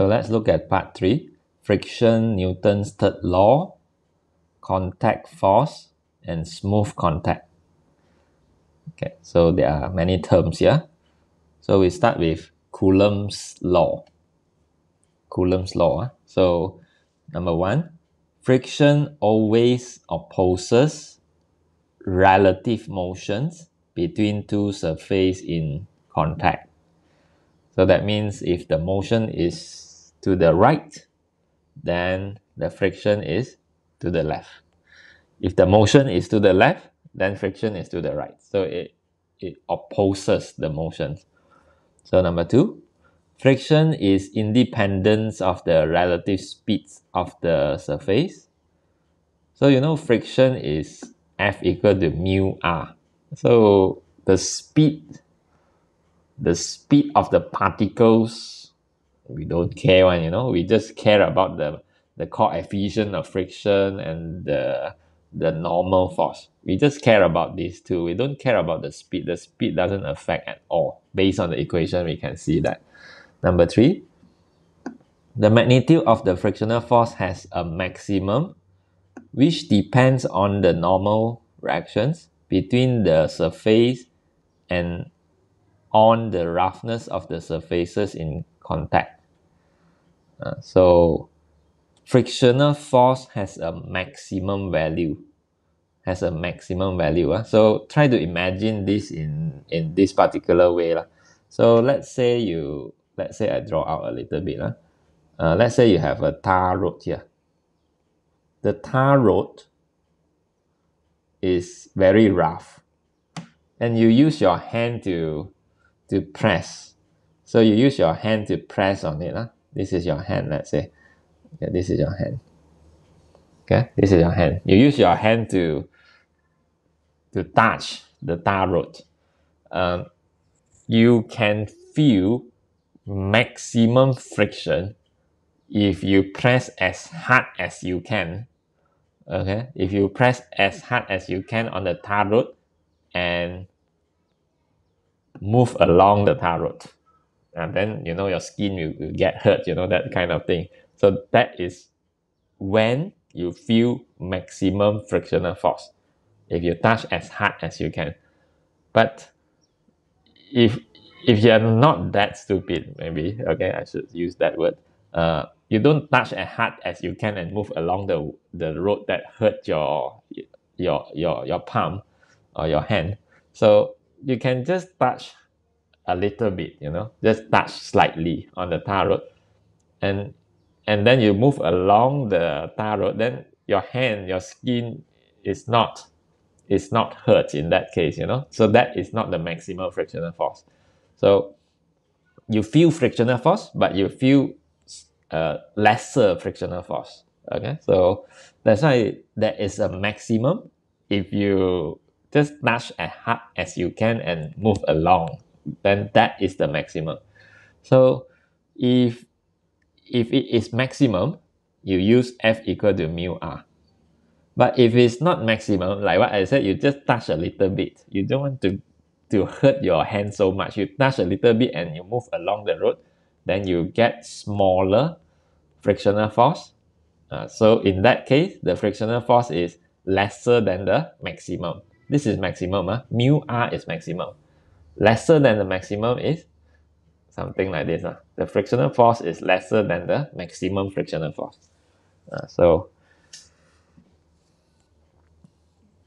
So let's look at part 3. Friction, Newton's third law, contact force, and smooth contact. Okay, so there are many terms here. So we start with Coulomb's law. Coulomb's law. So number 1, friction always opposes relative motions between two surfaces in contact. So that means if the motion is to the right, then the friction is to the left. If the motion is to the left, then friction is to the right. So it opposes the motion. So number 2, friction is independent of the relative speeds of the surface. So you know friction is F equal to mu r. So the speed of the particles, we don't care one, we just care about the coefficient of friction and the normal force. We just care about these two. We don't care about the speed. The speed doesn't affect at all. Based on the equation, we can see that. Number 3, the magnitude of the frictional force has a maximum, which depends on the normal reactions between the surface and on the roughness of the surfaces in contact. So frictional force has a maximum value. So try to imagine this in this particular way. So let's say I draw out a little bit. Let's say you have a tar road here. The tar road is very rough, and you use your hand to press. So you use your hand to press on it. This is your hand, let's say. Okay, this is your hand. Okay, this is your hand. You use your hand to touch the tar road. You can feel maximum friction if you press as hard as you can. Okay, if you press as hard as you can on the tar road and move along the tar road, and then your skin will get hurt, that kind of thing. So that is when you feel maximum frictional force, if you touch as hard as you can. But if you're not that stupid, maybe, okay, I should use that word, you don't touch as hard as you can and move along the road that hurt your palm or your hand. So you can just touch a little bit, just touch slightly on the tar road, and then you move along the tar road, then your hand, your skin is not hurt in that case, so that is not the maximum frictional force. So you feel frictional force, but you feel lesser frictional force. Okay, so that's why there is a maximum if you just touch as hard as you can and move along, then that is the maximum. So if it is maximum, you use F equal to mu r. But if it's not maximum, like what I said, you just touch a little bit. You don't want to hurt your hand so much. You touch a little bit and you move along the road, then you get smaller frictional force. So in that case, the frictional force is lesser than the maximum. This is maximum. Mu r is maximum. Lesser than the maximum is something like this. The frictional force is lesser than the maximum frictional force. So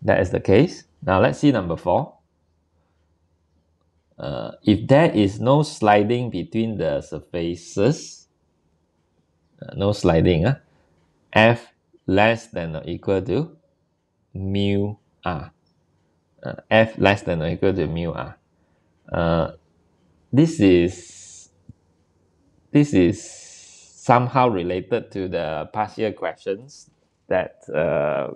that is the case. Now let's see number 4. If there is no sliding between the surfaces, no sliding, F less than or equal to mu r. F less than or equal to mu r. This is somehow related to the past year questions that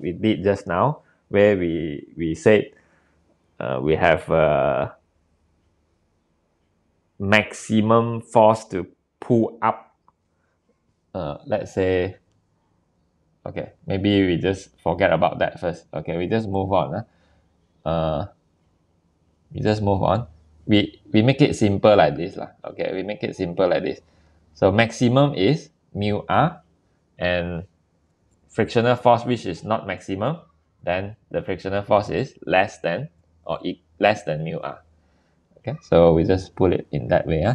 we did just now, where we said we have maximum force to pull up. Let's say, okay, maybe we just forget about that first. Okay, we just move on. We just move on. We make it simple like this. Okay, we make it simple like this. So maximum is mu r, and frictional force which is not maximum, then the frictional force is less than less than mu r. Okay, so we just put it in that way.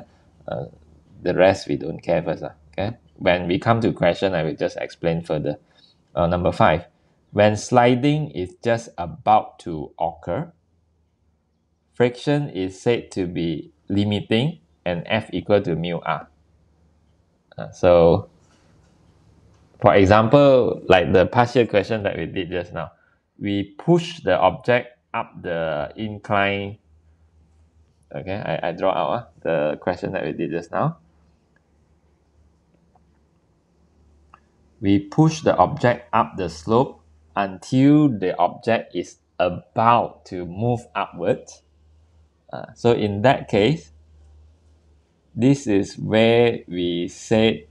The rest we don't care first. Okay, when we come to question, I will just explain further. Number 5, when sliding is just about to occur, friction is said to be limiting and F equal to mu r. So, for example, like the partial question that we did just now, we push the object up the incline. Okay, I draw out the question that we did just now. We push the object up the slope until the object is about to move upwards. So in that case, this is where we say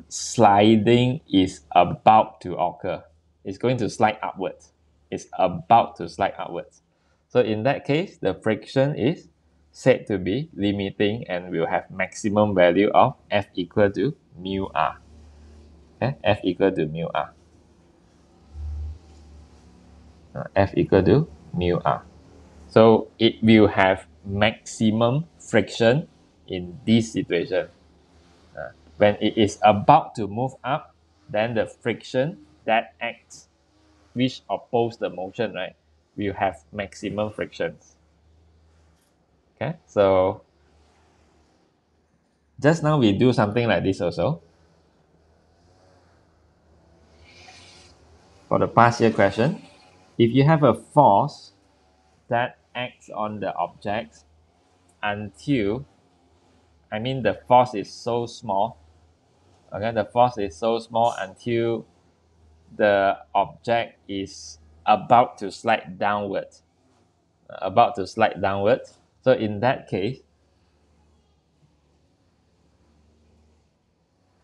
sliding is about to occur. It's going to slide upwards. It's about to slide upwards. So in that case, the friction is said to be limiting and will have maximum value of F equal to mu r. Okay? F equal to mu r. F equal to mu r. So it will have maximum friction in this situation. When it is about to move up, then the friction that acts, which oppose the motion, right, will have maximum frictions. Okay, so just now we do something like this also. For the past year question, if you have a force that acts on the objects until, the force is so small, okay, the force is so small until the object is about to slide downwards. So in that case,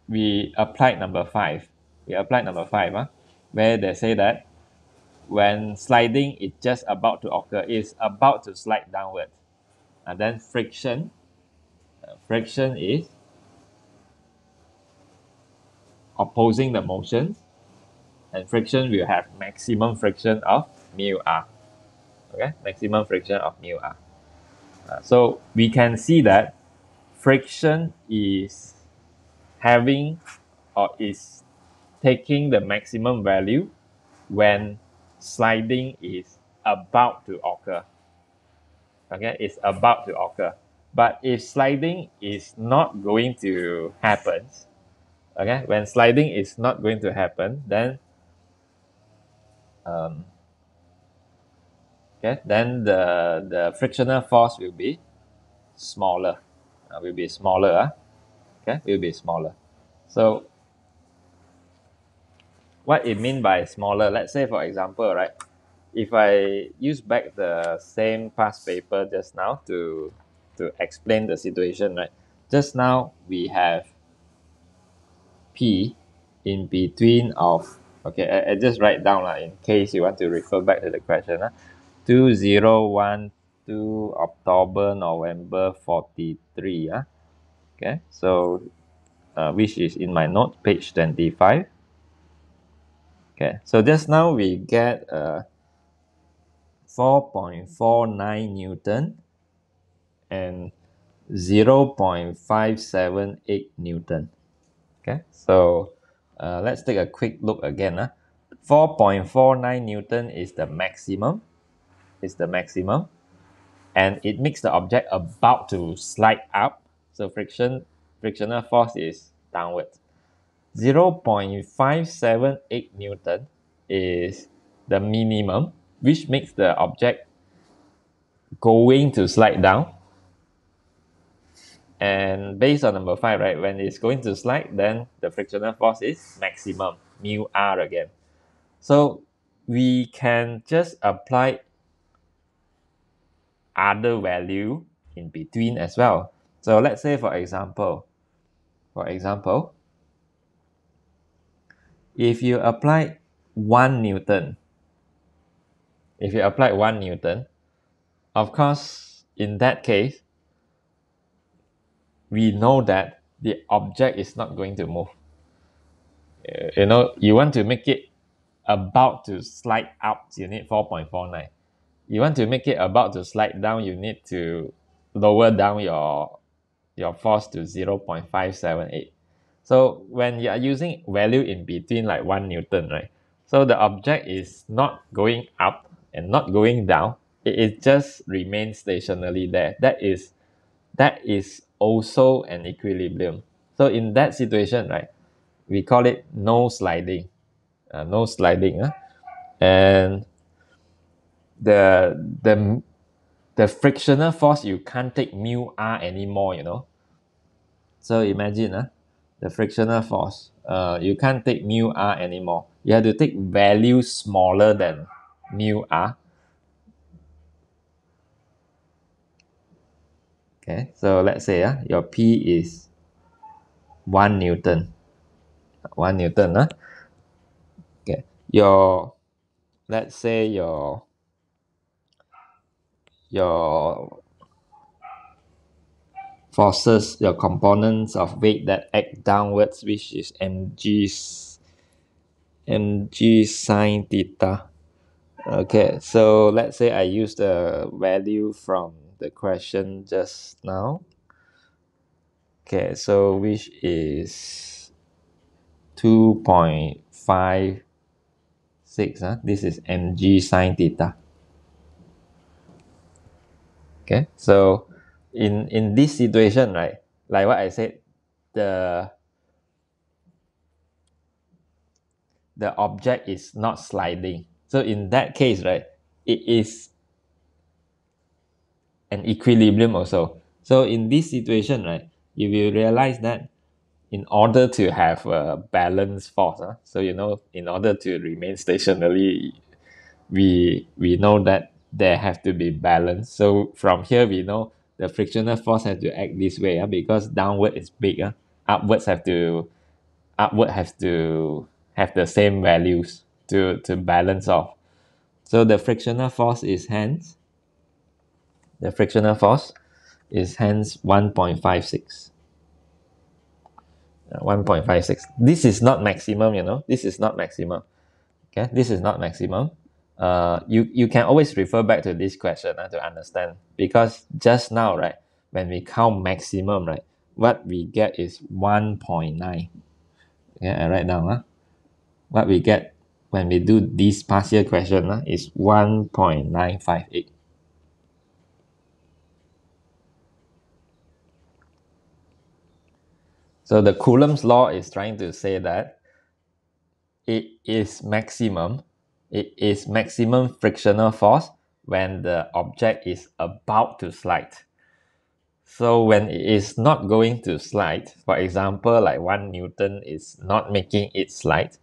we applied number 5. Where they say that when sliding is just about to occur, is about to slide downwards. And then friction is opposing the motion, and friction will have maximum friction of mu r. Okay, maximum friction of mu r. So we can see that friction is having or is taking the maximum value when sliding is about to occur. Okay, it's about to occur. But if sliding is not going to happen, okay, when sliding is not going to happen, then then the frictional force will be smaller. Will be smaller. Will be smaller. So what it mean by smaller? Let's say, for example, right, if I use back the same past paper just now to explain the situation, right? Just now we have P in between of, okay, I just write down in case you want to refer back to the question. 2012 October, November 43. Okay, so which is in my note, page 25. Okay, so just now we get 4.49 Newton and 0.578 Newton. Okay, so let's take a quick look again. 4.49 Newton is the maximum. And it makes the object about to slide up. So frictional force is downwards. 0.578 Newton is the minimum, which makes the object going to slide down. And based on number 5, right, when it's going to slide, then the frictional force is maximum, mu r again. So we can just apply other value in between as well. So let's say, for example, if you apply 1 Newton, of course, in that case, we know that the object is not going to move. You know, you want to make it about to slide up, you need 4.49. You want to make it about to slide down, you need to lower down your force to 0.578. So when you are using value in between like 1 Newton, right? So the object is not going up and not going down. It just remains stationary there. That is also an equilibrium. So in that situation, right, we call it no sliding. No sliding. And the the frictional force, you can't take mu r anymore, you know. So imagine the frictional force, you can't take mu r anymore. You have to take values smaller than mu r. Okay, so let's say your P is 1 Newton. 1 Newton. Okay, your, let's say your forces, your components of weight that act downwards, which is mg sine theta. Okay, so let's say I use the value from the question just now. Okay, so which is 2.56. This is mg sine theta. Okay, so in this situation, right, like what I said, the object is not sliding. So in that case, right, it is an equilibrium also. So in this situation, right, you will realize that in order to have a balanced force, so you know, in order to remain stationary, we know that there have to be balance. So from here we know the frictional force has to act this way, because downward is big, upwards have to have the same values to balance off. So the frictional force is hence the frictional force is hence 1.56. 1.56. This is not maximum, you know. This is not maximum. Okay, this is not maximum. You can always refer back to this question to understand, because just now, right, when we count maximum, right, what we get is 1.9. Okay, I write down. What we get when we do this partial question is 1.958. So the Coulomb's law is trying to say that it is maximum frictional force when the object is about to slide. So when it is not going to slide, for example, like 1 Newton is not making it slide,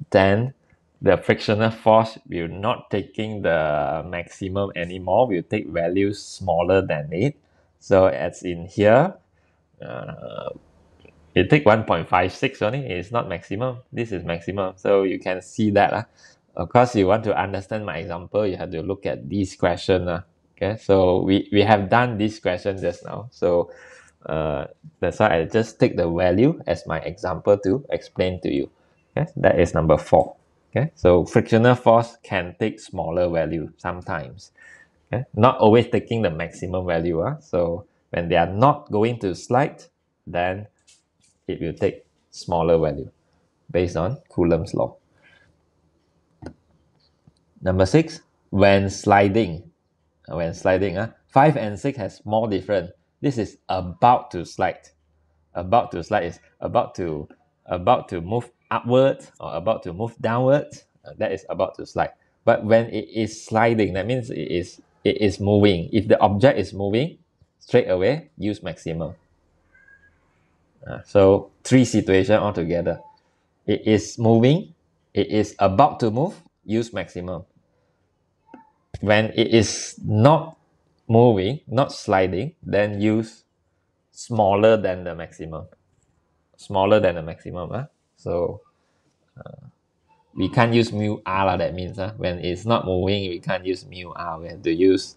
then the frictional force will not taking the maximum anymore, will take values smaller than it. So as in here, it take 1.56 only. It's not maximum. This is maximum. So you can see that. Of course, you want to understand my example, you have to look at this question. Okay, so we have done this question just now. So that's why I just take the value as my example to explain to you. Okay, that is number 4. Okay, so frictional force can take smaller value sometimes. Okay, not always taking the maximum value. So when they are not going to slide, then it will take smaller value based on Coulomb's law. Number 6, when sliding. 5 and 6 has more different. This is about to slide. About to slide is about to move upwards or about to move downwards. That is about to slide. But when it is sliding, that means it is moving. If the object is moving, straight away use maximum. So 3 situations altogether. It is moving, it is about to move, use maximum. When it is not moving, not sliding, then use smaller than the maximum. Smaller than the maximum. So we can't use mu r, that means when it's not moving, we can't use mu r. We have to use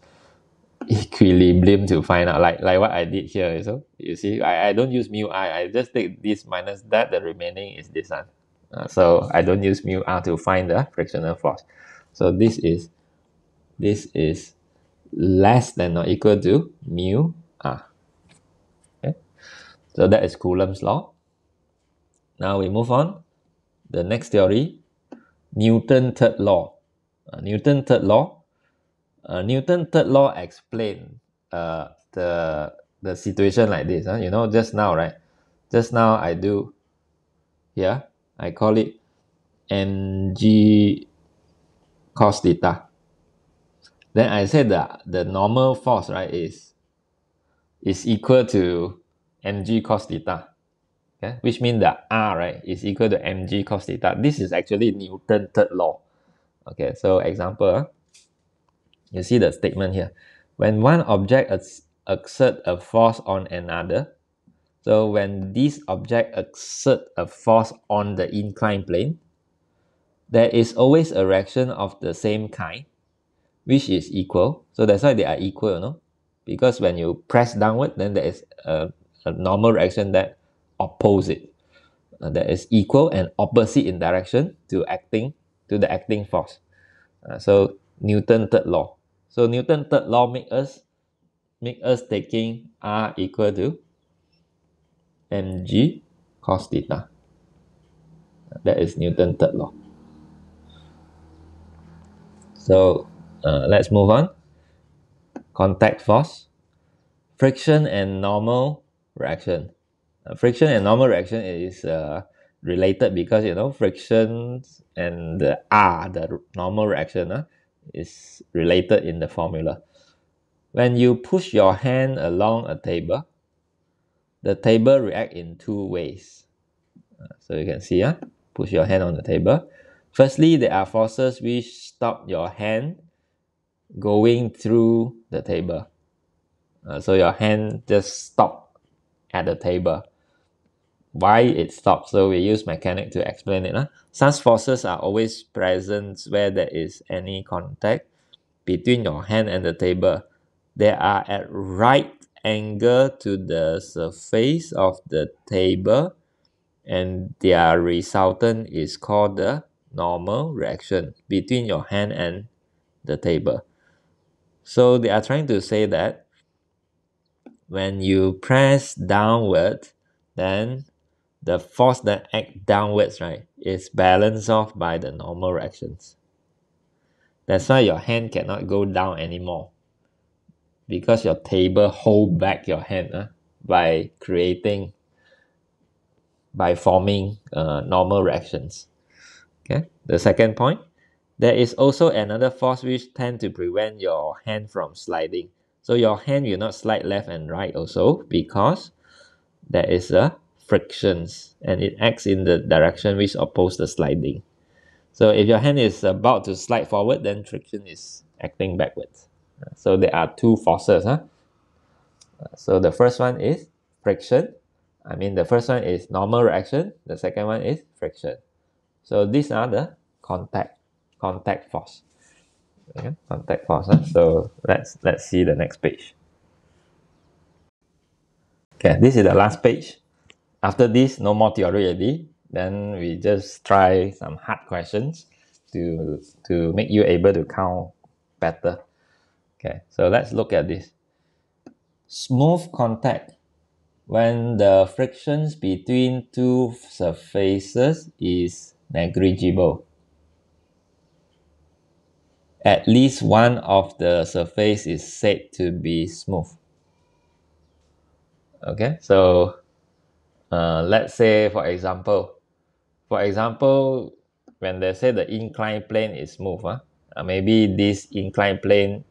equilibrium to find out, like what I did here. So you see, I don't use mu I just take this minus that, the remaining is this one. So I don't use mu r to find the frictional force. So this is less than or equal to mu r. Okay, so that is Coulomb's law. Now we move on. The next theory, Newton's third law. Newton's third law. Newton's third law explain the situation like this. You know, just now, right? Just now I do here. I call it mg cos theta. Then I said that the normal force, right, is equal to mg cos theta. Okay, which means that r, right, is equal to mg cos theta. This is actually Newton's third law. Okay, so example, you see the statement here. When one object exerts a force on another, so when this object exerts a force on the inclined plane, there is always a reaction of the same kind, which is equal. So that's why they are equal, no? Because when you press downward, then there is a normal reaction that opposes it. That is equal and opposite in direction to the acting force. So Newton's third law. So Newton's third law make us taking r equal to mg cos theta. That is Newton's third law. So let's move on. Contact force, friction and normal reaction. Friction and normal reaction is related because, you know, friction and the R, the normal reaction, is related in the formula. When you push your hand along a table, the table reacts in two ways. So you can see, push your hand on the table. Firstly, there are forces which stop your hand going through the table. So your hand just stop at the table. Why it stops? So we use mechanics to explain it. Such forces are always present where there is any contact between your hand and the table. They are at right angle to the surface of the table, and their resultant is called the normal reaction between your hand and the table. So they are trying to say that when you press downward, then the force that act downwards, right, is balanced off by the normal reactions. That's why your hand cannot go down anymore, because your table hold back your hand by forming normal reactions. Okay. The second point, there is also another force which tend to prevent your hand from sliding. So your hand will not slide left and right also, because there is a frictions and it acts in the direction which opposes the sliding. So if your hand is about to slide forward, then friction is acting backwards. So there are two forces. So the first one is friction. The first one is normal reaction. The second one is friction. So these are the contact force. Okay, contact force. So let's see the next page. Okay, this is the last page. After this, no more theory already. Then we just try some hard questions to make you able to count better. Okay, so let's look at this. Smooth contact. When the frictions between two surfaces is negligible, at least one of the surface is said to be smooth. Okay, so let's say for example, when they say the inclined plane is smooth, maybe this inclined plane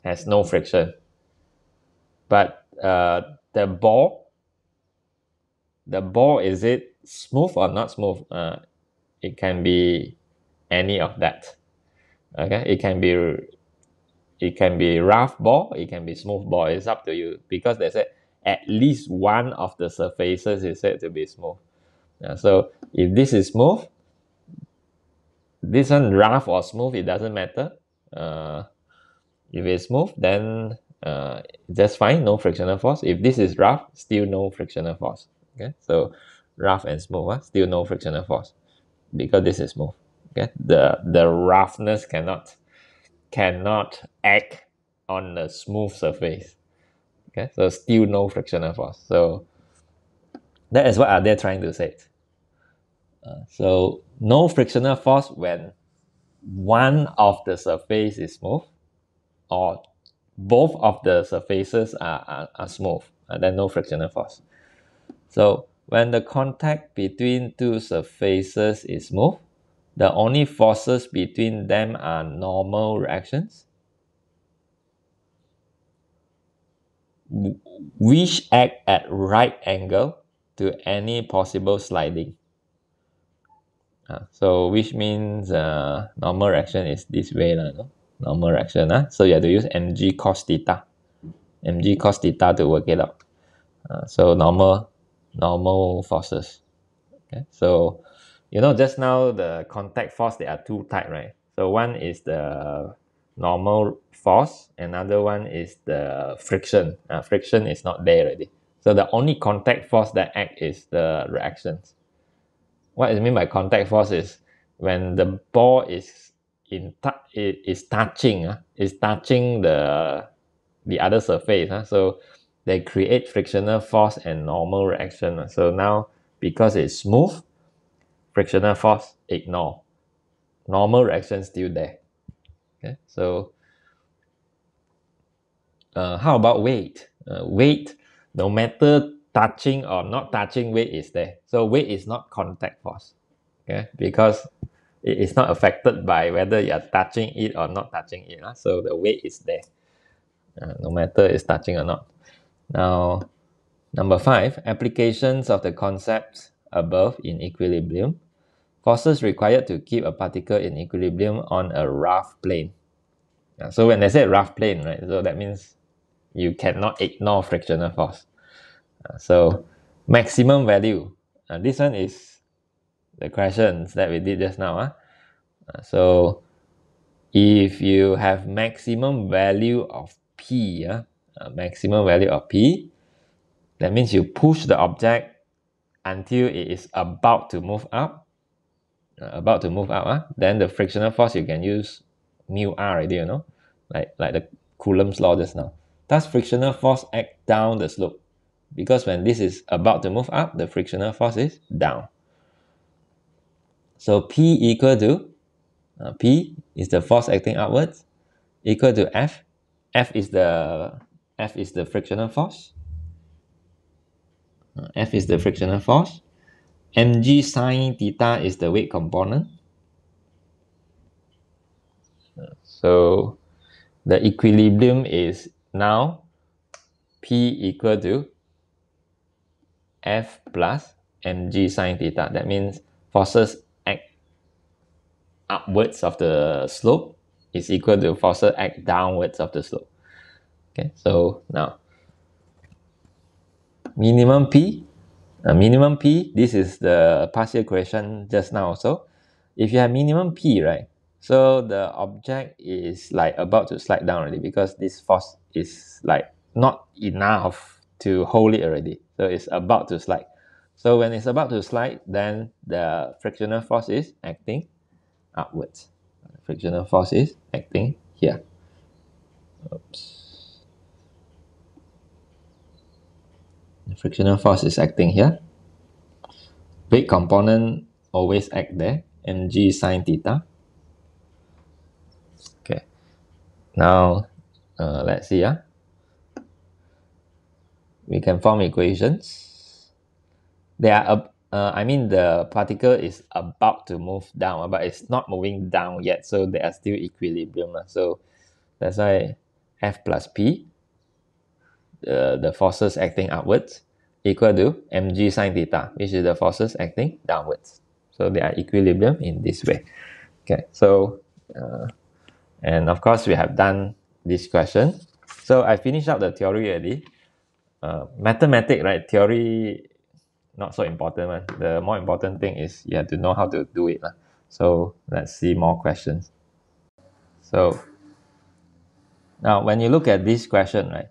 has no friction, but the ball, is it smooth or not smooth? It can be any of that. Okay, it can be rough ball, it can be smooth ball. It's up to you, because they said at least one of the surfaces is said to be smooth. So if this is smooth, this one rough or smooth, it doesn't matter. If it's smooth, then just fine, no frictional force. If this is rough, still no frictional force. Okay, so rough and smooth, still no frictional force because this is smooth. Okay, the roughness cannot act on the smooth surface. Okay, so still no frictional force. So that is what are they trying to say. So no frictional force when one of the surface is smooth, or both of the surfaces are smooth, and then no frictional force. So when the contact between two surfaces is smooth, the only forces between them are normal reactions, which act at right angle to any possible sliding. So which means normal reaction is this way, no? Normal reaction. So you have to use mg cos theta. Mg cos theta to work it out. So normal forces. Okay. So just now the contact force, there are two types, right? So one is the normal force, another one is the friction. Friction is not there already. So the only contact force that act is the reactions. What I mean by contact force is when the ball is touching the other surface. So they create frictional force and normal reaction. So now because it's smooth, frictional force ignore, normal reaction still there. Okay, so how about weight? Weight, no matter touching or not touching, weight is there. So weight is not contact force. Okay, because it is not affected by whether you are touching it or not touching it. So the weight is there, no matter it's touching or not. Now, number 5, applications of the concepts above in equilibrium. Forces required to keep a particle in equilibrium on a rough plane. So when I say rough plane, right, so that means you cannot ignore frictional force. So maximum value. This one is the questions that we did just now. So if you have maximum value of P, maximum value of P, that means you push the object until it is about to move up. Then the frictional force you can use mu r already, like the Coulomb's law just now. Does frictional force act down the slope? Because when this is about to move up, the frictional force is down. So P equal to P is the force acting upwards, equal to F. F is the frictional force. F is the frictional force. Mg sine theta is the weight component. So the equilibrium is now P equal to F plus mg sine theta. That means forces act upwards of the slope is equal to forces act downwards of the slope. Okay, so now minimum P. Minimum P, this is the partial question just now also. If you have minimum P, right, so the object is like about to slide down already because this force is like not enough to hold it already. So it's about to slide. So when it's about to slide, then the frictional force is acting upwards. Frictional force is acting here. Oops. The frictional force is acting here. Weight component always act there, mg sine theta. Okay, now let's see. We can form equations. The particle is about to move down, but it's not moving down yet, so they are still equilibrium. So that's why F plus P, the forces acting upwards, equal to mg sine theta, which is the forces acting downwards. So they are equilibrium in this way. Okay, so and of course we have done this question. So I finished up the theory already. Mathematics, right? Theory not so important, man. The more important thing is you have to know how to do it. So let's see more questions. So Now, when you look at this question, right,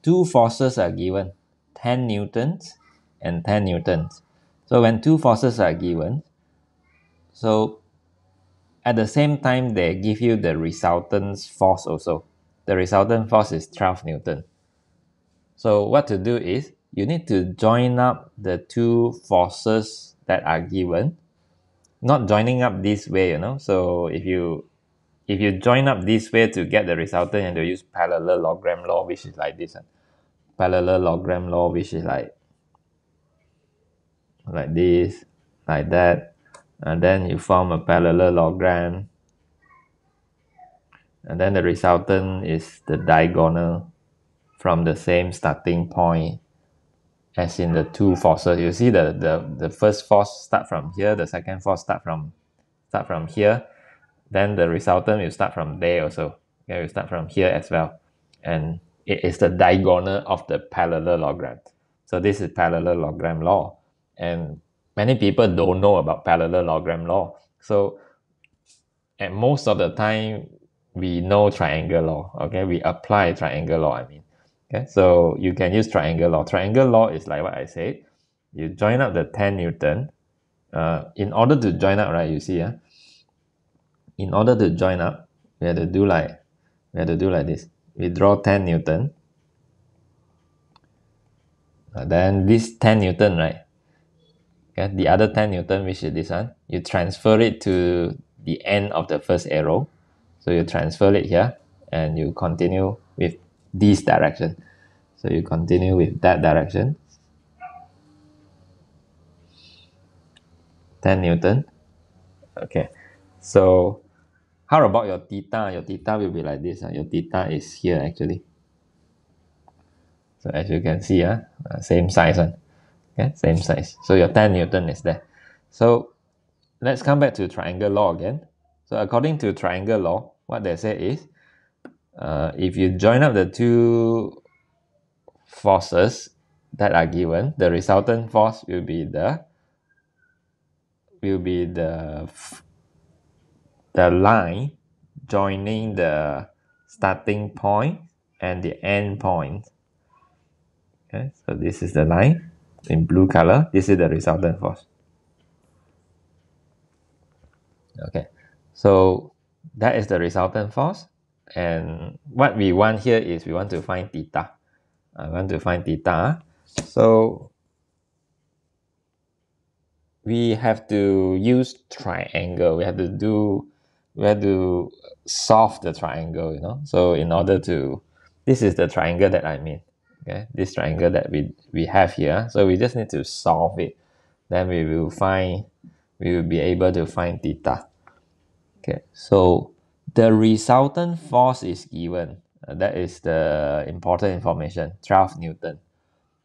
two forces are given, 10 newtons and 10 newtons. So when two forces are given, so at the same time, they give you the resultant force also. The resultant force is 12 newton. So what to do is, you need to join up the two forces that are given, not joining up this way, So if you join up this way to get the resultant, and you use parallelogram law, which is like this. Parallelogram law, which is like this, like that, and then you form a parallelogram, and then the resultant is the diagonal from the same starting point as in the two forces. You see the first force start from here, the second force start from here, then the resultant will start from there also. Okay, we start from here as well, and it is the diagonal of the parallelogram. So this is parallelogram law, and many people don't know about parallelogram law. So at most of the time, we know triangle law. Okay, we apply triangle law. Okay, so you can use triangle law. Triangle law is like what I said. You join up the 10 newton. In order to join up, right? You see, in order to join up, we have to do like this. We draw 10 newton. Then this 10 newton, right? Okay, the other 10 newton, which is this one, you transfer it to the end of the first arrow. So you transfer it here, and you continue with this direction. So you continue with that direction. 10 newton. Okay. So how about your theta? Your theta will be like this. Your theta is here actually. So as you can see, same size. Okay, same size. So your 10 newton is there. So let's come back to triangle law again. So according to triangle law, what they say is, if you join up the two forces that are given, the resultant force will be the line joining the starting point and the end point. Okay, so this is the line in blue color. This is the resultant force. Okay, so that is the resultant force, and what we want here is we want to find theta. I want to find theta. So we have to use triangle. We have to solve the triangle. So in order to, this is the triangle that I mean. Okay, this triangle that we have here. So we just need to solve it. Then we will be able to find theta. Okay, so the resultant force is given. That is the important information, 12 newton.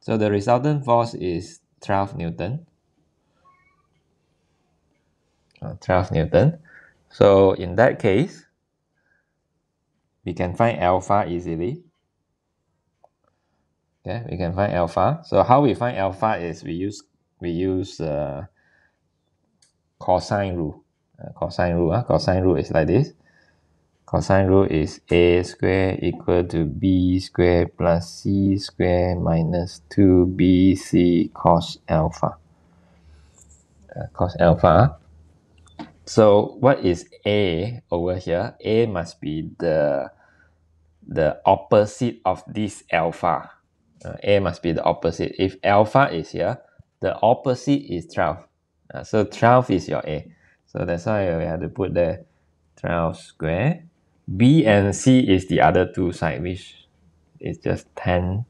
So the resultant force is 12 newton. 12 newton. So in that case, we can find alpha easily. Okay, we can find alpha. So how we find alpha is we use cosine rule. Cosine rule is like this. Cosine rule is a square equal to b square plus c square minus 2bc cos alpha. Cos alpha. So what is a over here? A must be the opposite of this alpha. A must be the opposite. If alpha is here, the opposite is 12. So 12 is your A. So that's why we have to put the 12 square. B and C is the other two side, which is just 10,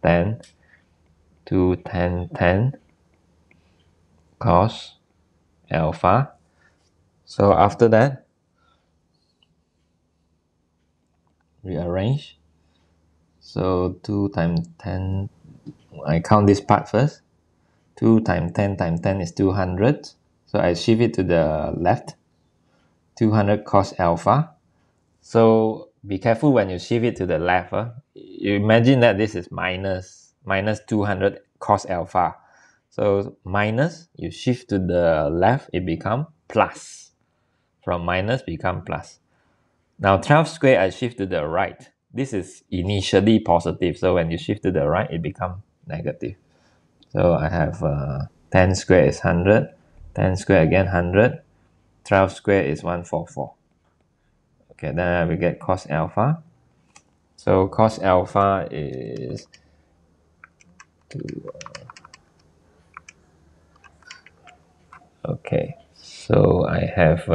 10, 2, 10, 10 cos alpha. So after that, rearrange. So 2 times 10, I count this part first. 2 times 10 times 10 is 200. So I shift it to the left. 200 cos alpha. So be careful when you shift it to the left. You imagine that this is minus 200 cos alpha. So minus, you shift to the left, it become plus. From minus become plus. Now 12 square, I shift to the right. This is initially positive, so when you shift to the right, it becomes negative. So I have 10 square is 100, 10 square again 100, 12 square is 144. Okay, then I will get cos alpha. So cos alpha is okay. So I have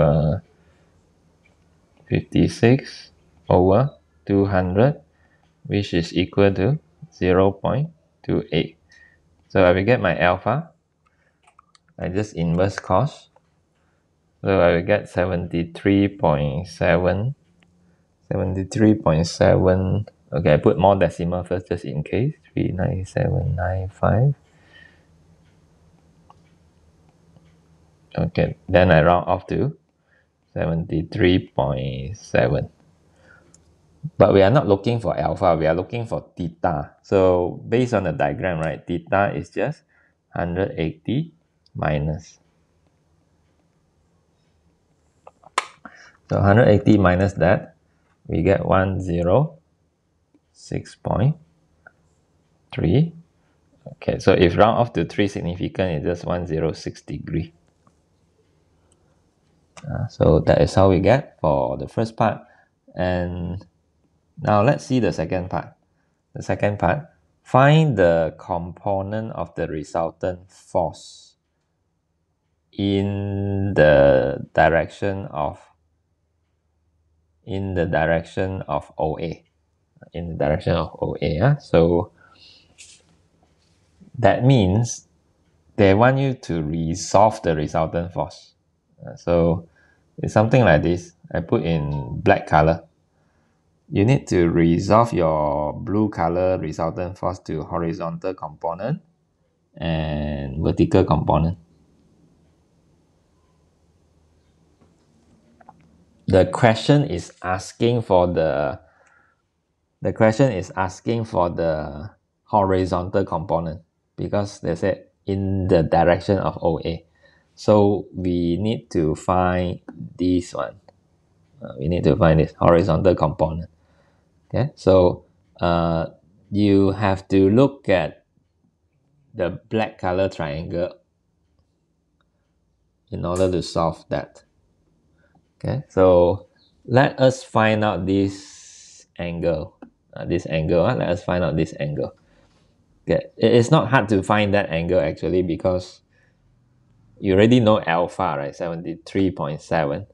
56 over 200, which is equal to 0.28. So I will get my alpha. I just inverse cos. So I will get 73.7. 73.7. Okay, I put more decimal first just in case. 39795. Okay, then I round off to 73.7. But we are not looking for alpha, we are looking for theta. So based on the diagram, right, theta is just 180 minus. So 180 minus that, we get 106.3. Okay, so if round off to 3 significant, it's just 106 degree. So that is how we get for the first part. And now let's see the second part. The second part, find the component of the resultant force in the direction of OA. In the direction of OA. So that means they want you to resolve the resultant force. So it's something like this. I put in black color. You need to resolve your blue color resultant force to horizontal component and vertical component. The question is asking for the horizontal component because they said in the direction of OA. So we need to find this one. We need to find this horizontal component. Okay, so you have to look at the black color triangle in order to solve that. Okay, so let us find out this angle. Let us find out this angle. Okay, it's not hard to find that angle actually because you already know alpha, right? 73.7.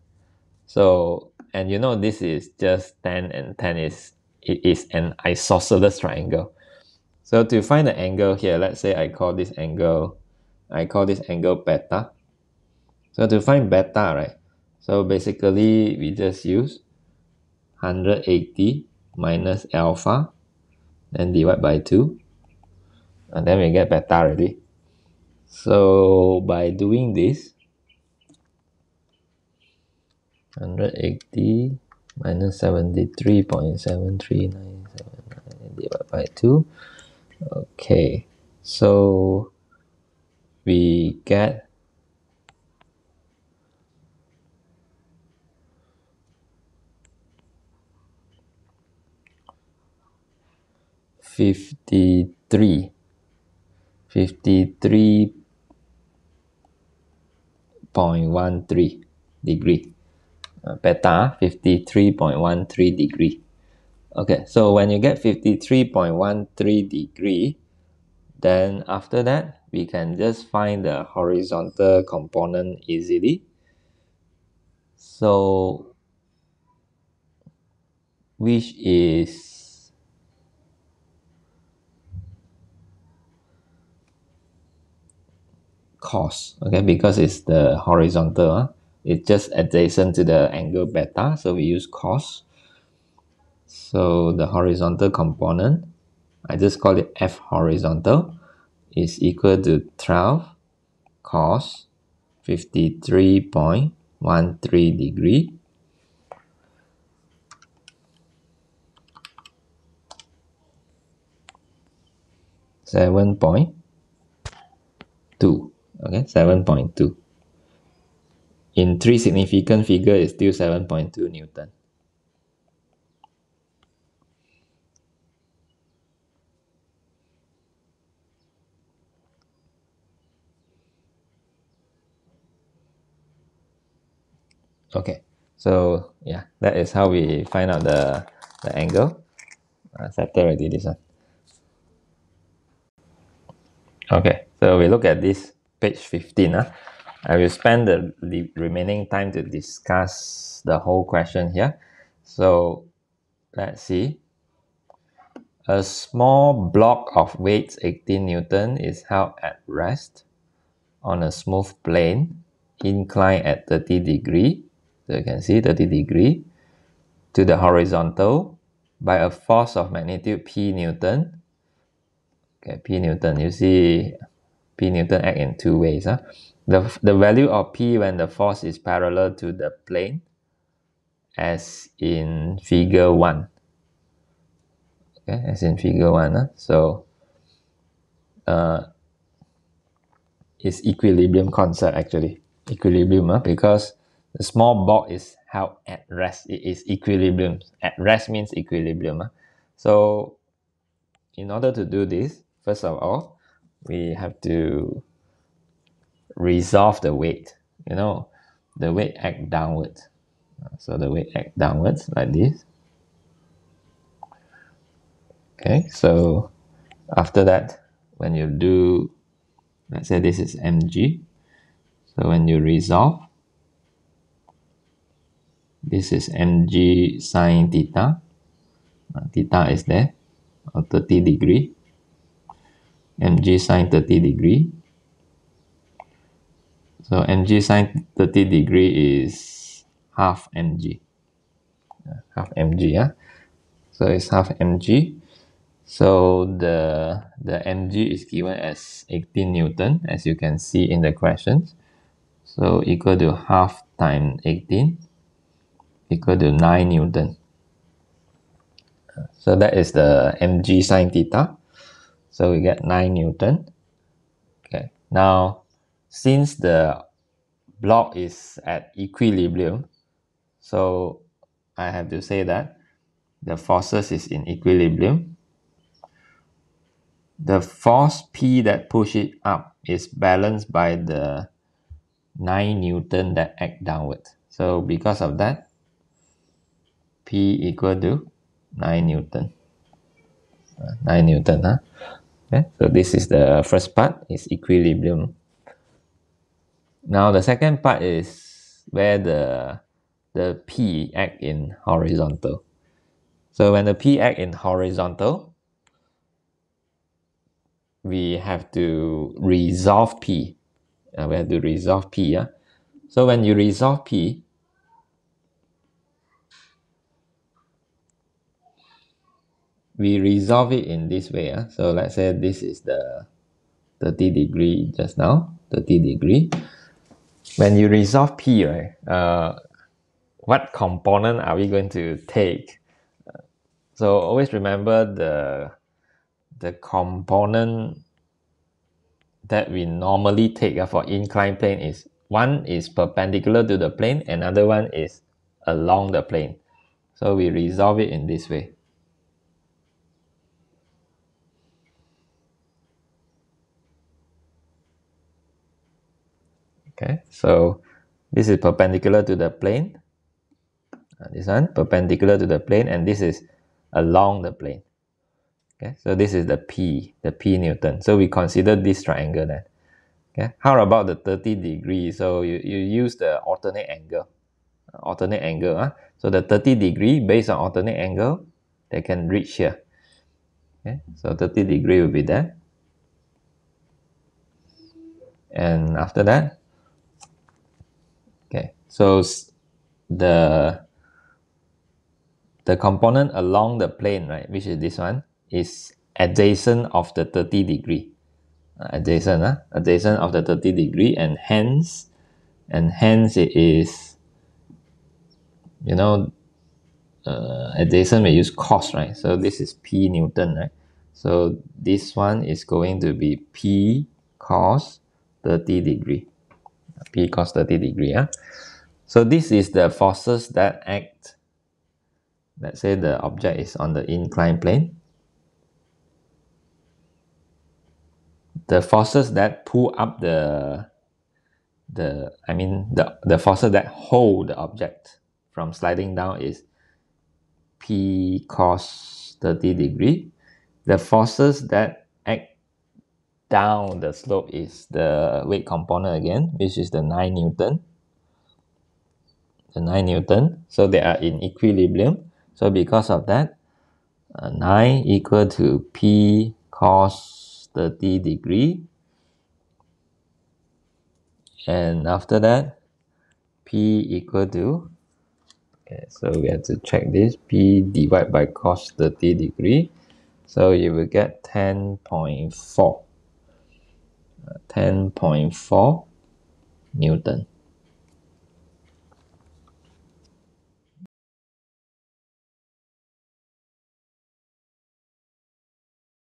So, and you know this is just 10 and 10 is an isosceles triangle. So to find the angle here, let's say I call this angle beta. So to find beta, right? So basically we just use 180 minus alpha, then divide by 2, and then we get beta already. So by doing this, 180 minus 73.73979 divided by 2. Okay, so we get 53.13 degree. Beta 53.13 degree. Okay, so when you get 53.13 degree, then after that we can just find the horizontal component easily. So which is cos, okay, because it's the horizontal, it's just adjacent to the angle beta, so we use cos. So the horizontal component, I just call it F horizontal, is equal to 12 cos 53.13 degree Seven point two. Okay, 7.2. In 3 significant figure is still 7.2 Newton. Okay, so yeah, that is how we find out the angle. Settle already this one. Okay, so we look at this page 15. I will spend the remaining time to discuss the whole question here. So let's see. A small block of weight 18 Newton is held at rest on a smooth plane inclined at 30 degree. So you can see 30 degree to the horizontal by a force of magnitude P Newton. Okay, P Newton, you see P Newton act in two ways. The value of P when the force is parallel to the plane, as in figure 1. Okay, as in figure 1. So it's equilibrium concept actually. Equilibrium, because the small bulk is held at rest. It is equilibrium. At rest means equilibrium. So in order to do this, first of all, we have to resolve the weight. The weight act downwards. So the weight act downwards like this. Okay, so after that, when you do, let's say this is mg. So when you resolve, this is mg sine theta. Theta is there, 30 degree. Mg sine 30 degree. So mg sine 30 degree is half mg. Half mg, yeah. So it's half mg. So the mg is given as 18 Newton, as you can see in the questions. So equal to half times 18 equal to 9 Newton. So that is the mg sine theta. So we get 9 Newton. Okay. Now, since the block is at equilibrium, so I have to say that the forces is in equilibrium. The force P that push it up is balanced by the 9 Newton that act downward. So because of that, P equal to 9 Newton. 9 Newton. Okay, so this is the first part, is equilibrium. Now the second part is where the P act in horizontal. So when the P act in horizontal, we have to resolve P. We have to resolve P. So when you resolve P, we resolve it in this way. So let's say this is the 30 degree just now, 30 degree. When you resolve P, right, what component are we going to take? So always remember the component that we normally take for inclined plane is, one is perpendicular to the plane, another one is along the plane. So we resolve it in this way. Okay, so this is perpendicular to the plane. This one perpendicular to the plane, and this is along the plane. Okay, so this is the P Newton. So we consider this triangle then. Okay, how about the 30 degrees? So you use the alternate angle. So the 30 degree based on alternate angle, they can reach here. Okay, so 30 degree will be there. And after that, okay, so the component along the plane, right, which is this one, is adjacent of the 30 degree. Adjacent of the 30 degree, and hence it is, adjacent we use cos, right? So this is P Newton, right? So this one is going to be P cos 30 degree. P cos 30 degree. So this is the forces that act. Let's say the object is on the inclined plane. The forces that pull up the the forces that hold the object from sliding down is P cos 30 degree. The forces that act down the slope is the weight component again, which is the 9 Newton. The 9 Newton. So they are in equilibrium. So because of that, 9 equal to P cos 30 degree. And after that, P equal to, okay, so we have to check this, P divided by cos 30 degree. So you will get 10.4 Newton.